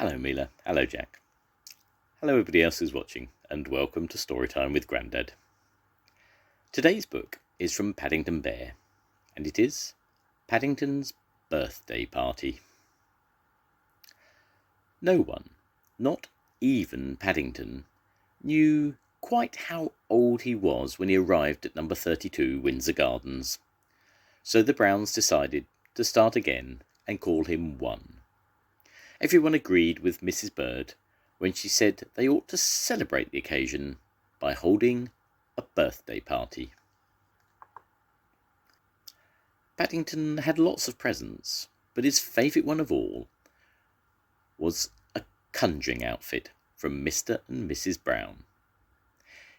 Hello Mila, hello Jack. Hello everybody else who's watching, and welcome to Storytime with Grandad. Today's book is from Paddington Bear, and it is Paddington's Birthday Party. No one, not even Paddington, knew quite how old he was when he arrived at number 32 Windsor Gardens, so the Browns decided to start again and call him 1. Everyone agreed with Mrs. Bird when she said they ought to celebrate the occasion by holding a birthday party. Paddington had lots of presents, but his favourite one of all was a conjuring outfit from Mr. and Mrs. Brown.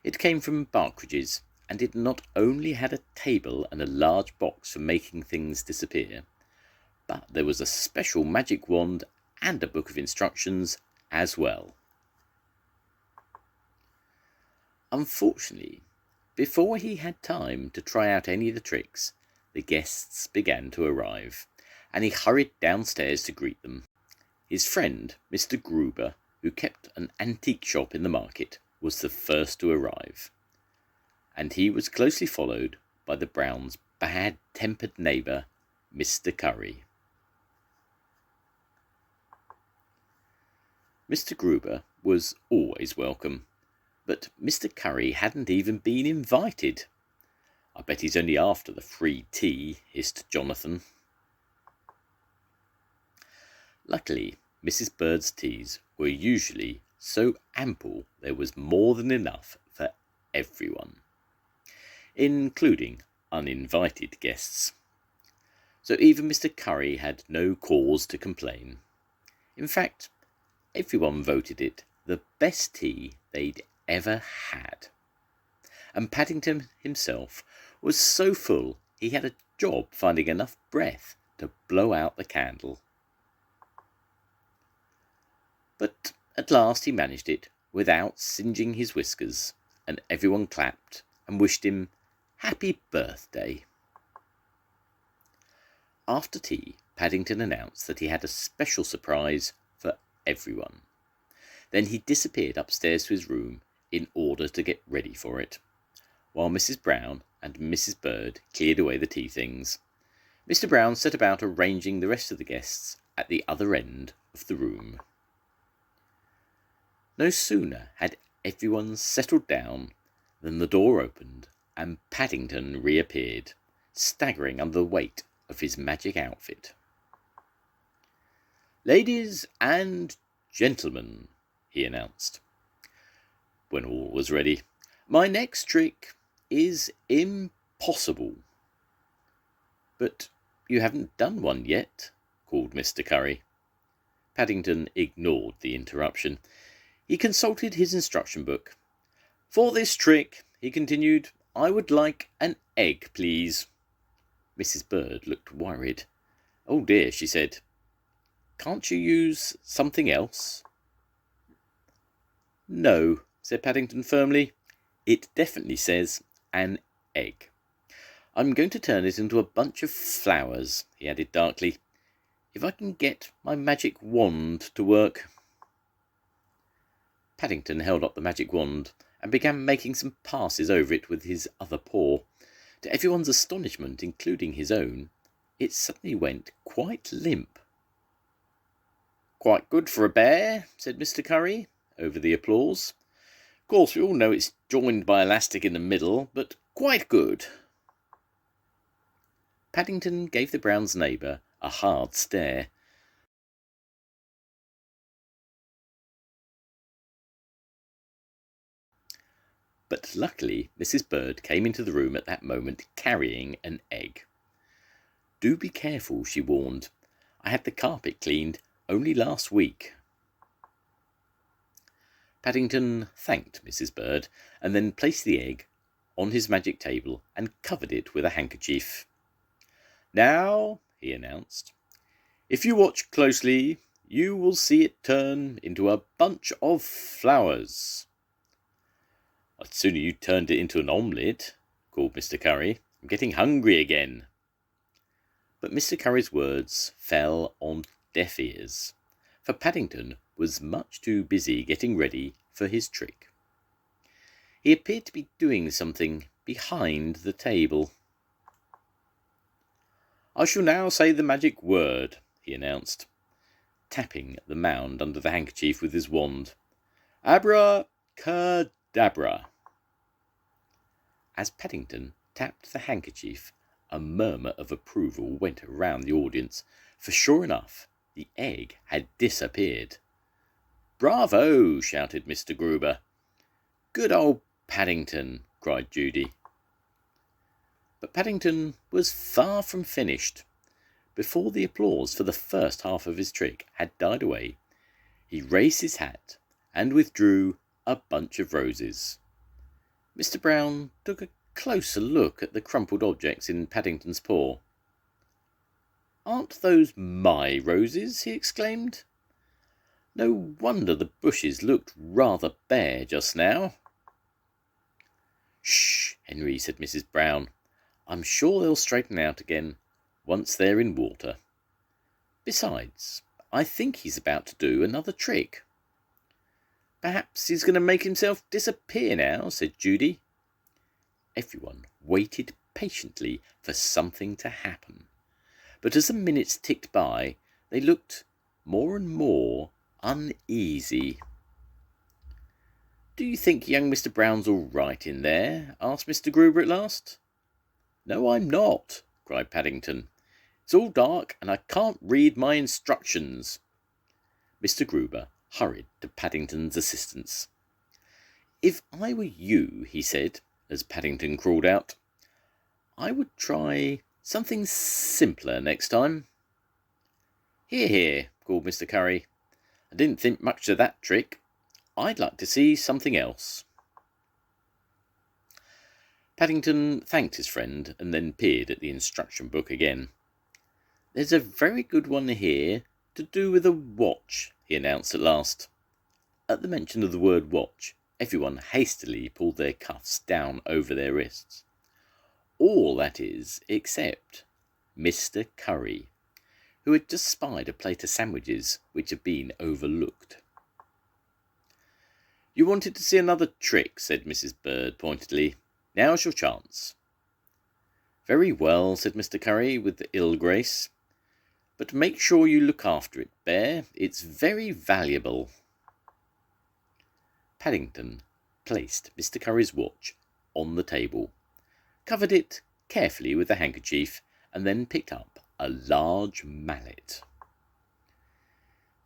It came from Barkridge's, and it not only had a table and a large box for making things disappear, but there was a special magic wand and a book of instructions as well. Unfortunately, before he had time to try out any of the tricks, the guests began to arrive, and he hurried downstairs to greet them. His friend, Mr. Gruber, who kept an antique shop in the market, was the first to arrive, and he was closely followed by the Browns' bad-tempered neighbour, Mr. Curry. Mr. Gruber was always welcome, but Mr. Curry hadn't even been invited. "I bet he's only after the free tea," hissed Jonathan. Luckily, Mrs. Bird's teas were usually so ample there was more than enough for everyone, including uninvited guests. So even Mr. Curry had no cause to complain. In fact, everyone voted it the best tea they'd ever had. And Paddington himself was so full he had a job finding enough breath to blow out the candle. But at last he managed it without singeing his whiskers, and everyone clapped and wished him happy birthday. After tea, Paddington announced that he had a special surprise for everyone. Then he disappeared upstairs to his room in order to get ready for it, while Mrs. Brown and Mrs. Bird cleared away the tea things. Mr. Brown set about arranging the rest of the guests at the other end of the room. No sooner had everyone settled down than the door opened and Paddington reappeared, staggering under the weight of his magic outfit. "Ladies and gentlemen," he announced, when all was ready, "my next trick is impossible." "But you haven't done one yet," called Mr. Curry. Paddington ignored the interruption. He consulted his instruction book. "For this trick," he continued, "I would like an egg, please." Mrs. Bird looked worried. "Oh dear," she said. "Can't you use something else?" "No," said Paddington firmly. "It definitely says an egg. I'm going to turn it into a bunch of flowers," he added darkly, "if I can get my magic wand to work." Paddington held up the magic wand and began making some passes over it with his other paw. To everyone's astonishment, including his own, it suddenly went quite limp. "Quite good for a bear," said Mr. Curry, over the applause. "Of course, we all know it's joined by elastic in the middle, but quite good." Paddington gave the Brown's neighbour a hard stare. But luckily, Mrs. Bird came into the room at that moment carrying an egg. "Do be careful," she warned. "I had the carpet cleaned only last week." Paddington thanked Mrs. Bird and then placed the egg on his magic table and covered it with a handkerchief. "Now," he announced, "if you watch closely, you will see it turn into a bunch of flowers." "I'd sooner you turned it into an omelette," called Mr. Curry. "I'm getting hungry again." But Mr. Curry's words fell on deaf ears, for Paddington was much too busy getting ready for his trick. He appeared to be doing something behind the table. "I shall now say the magic word," he announced, tapping the mound under the handkerchief with his wand. "Abracadabra." As Paddington tapped the handkerchief, a murmur of approval went around the audience, for sure enough, the egg had disappeared. "Bravo!" shouted Mr. Gruber. "Good old Paddington!" cried Judy. But Paddington was far from finished. Before the applause for the first half of his trick had died away, he raised his hat and withdrew a bunch of roses. Mr. Brown took a closer look at the crumpled objects in Paddington's paw. "Aren't those my roses?" he exclaimed. "No wonder the bushes looked rather bare just now." "Shh, Henry," said Mrs. Brown. "I'm sure they'll straighten out again once they're in water. Besides, I think he's about to do another trick." "Perhaps he's going to make himself disappear now," said Judy. Everyone waited patiently for something to happen, but as the minutes ticked by, they looked more and more uneasy. "Do you think young Mr. Brown's all right in there?" asked Mr. Gruber at last. "No, I'm not," cried Paddington. "It's all dark, and I can't read my instructions." Mr. Gruber hurried to Paddington's assistance. "If I were you," he said, as Paddington crawled out, "I would try something simpler next time." "Hear, hear," called Mr. Curry. "I didn't think much of that trick. I'd like to see something else." Paddington thanked his friend and then peered at the instruction book again. "There's a very good one here to do with a watch," he announced at last. At the mention of the word watch, everyone hastily pulled their cuffs down over their wrists. All, that is, except Mr. Curry, who had just spied a plate of sandwiches which had been overlooked. "You wanted to see another trick," said Mrs. Bird pointedly. "Now's your chance." "Very well," said Mr. Curry with ill grace. "But make sure you look after it, Bear. It's very valuable." Paddington placed Mr. Curry's watch on the table, covered it carefully with a handkerchief, and then picked up a large mallet.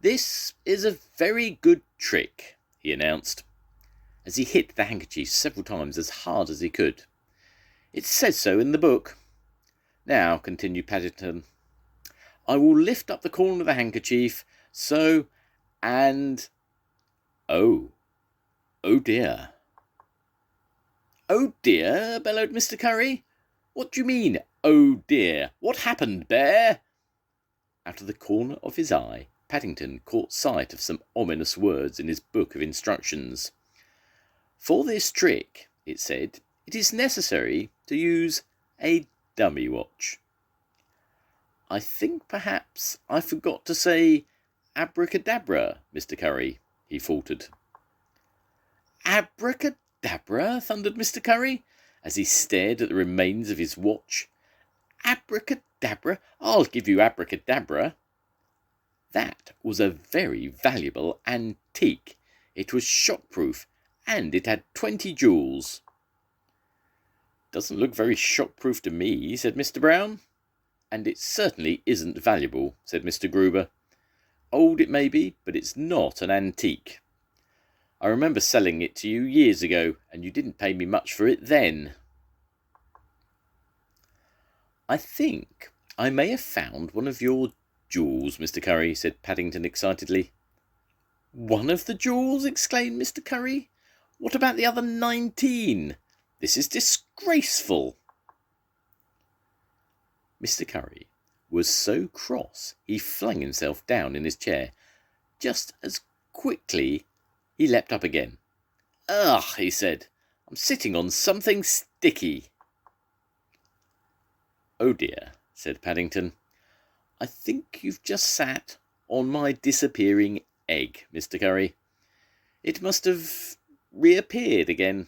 "This is a very good trick," he announced, as he hit the handkerchief several times as hard as he could. "It says so in the book. Now," continued Paddington, "I will lift up the corner of the handkerchief, so, and—" "Oh dear." "Oh dear?" bellowed Mr. Curry. "What do you mean, oh dear? What happened, Bear?" Out of the corner of his eye, Paddington caught sight of some ominous words in his book of instructions. "For this trick," it said, "it is necessary to use a dummy watch." "I think perhaps I forgot to say abracadabra, Mr. Curry," he faltered. "Abracadabra?" thundered Mr. Curry, as he stared at the remains of his watch. "Abracadabra? I'll give you abracadabra." That was a very valuable antique. It was shockproof, and it had 20 jewels. "Doesn't look very shockproof to me," said Mr. Brown. "And it certainly isn't valuable," said Mr. Gruber. "Old it may be, but it's not an antique. I remember selling it to you years ago, and you didn't pay me much for it then." "I think I may have found one of your jewels, Mr. Curry," said Paddington excitedly. "One of the jewels?" exclaimed Mr. Curry. "What about the other 19? This is disgraceful." Mr. Curry was so cross he flung himself down in his chair. Just as quickly he leapt up again. "Ugh," he said, "I'm sitting on something sticky." "Oh dear," said Paddington, "I think you've just sat on my disappearing egg, Mr. Curry. It must have reappeared again.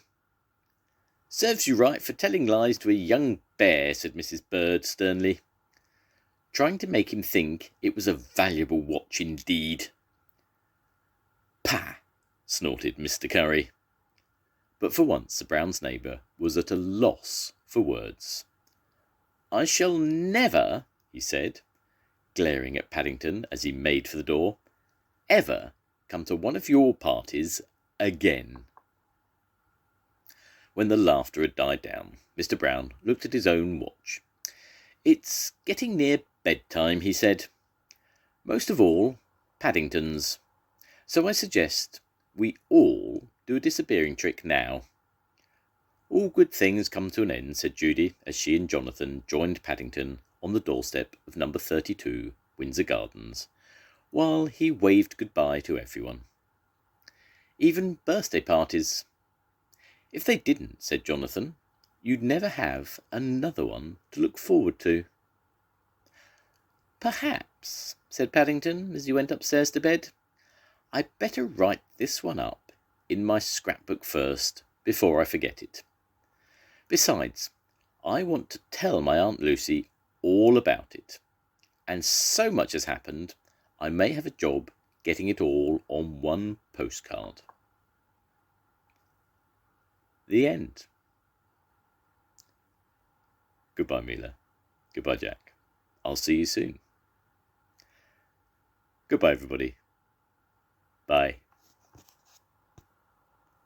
Serves you right for telling lies to a young bear, said Mrs. Bird sternly, trying to make him think it was a valuable watch indeed. Pah! Snorted Mr. Curry. But for once the Brown's neighbour was at a loss for words. I shall never, he said, glaring at Paddington as he made for the door, ever come to one of your parties again. When the laughter had died down, Mr. Brown looked at his own watch. It's getting near bedtime, he said. Most of all, Paddington's. So I suggest we all do a disappearing trick now. All good things come to an end, said Judy, as she and Jonathan joined Paddington on the doorstep of number 32, Windsor Gardens, while he waved goodbye to everyone. Even birthday parties. If they didn't, said Jonathan, you'd never have another one to look forward to. Perhaps, said Paddington as he went upstairs to bed, I'd better write this one up in my scrapbook first, before I forget it. Besides, I want to tell my Aunt Lucy all about it, and so much has happened, I may have a job getting it all on one postcard. The end. Goodbye, Mila. Goodbye, Jack. I'll see you soon. Goodbye, everybody. Bye.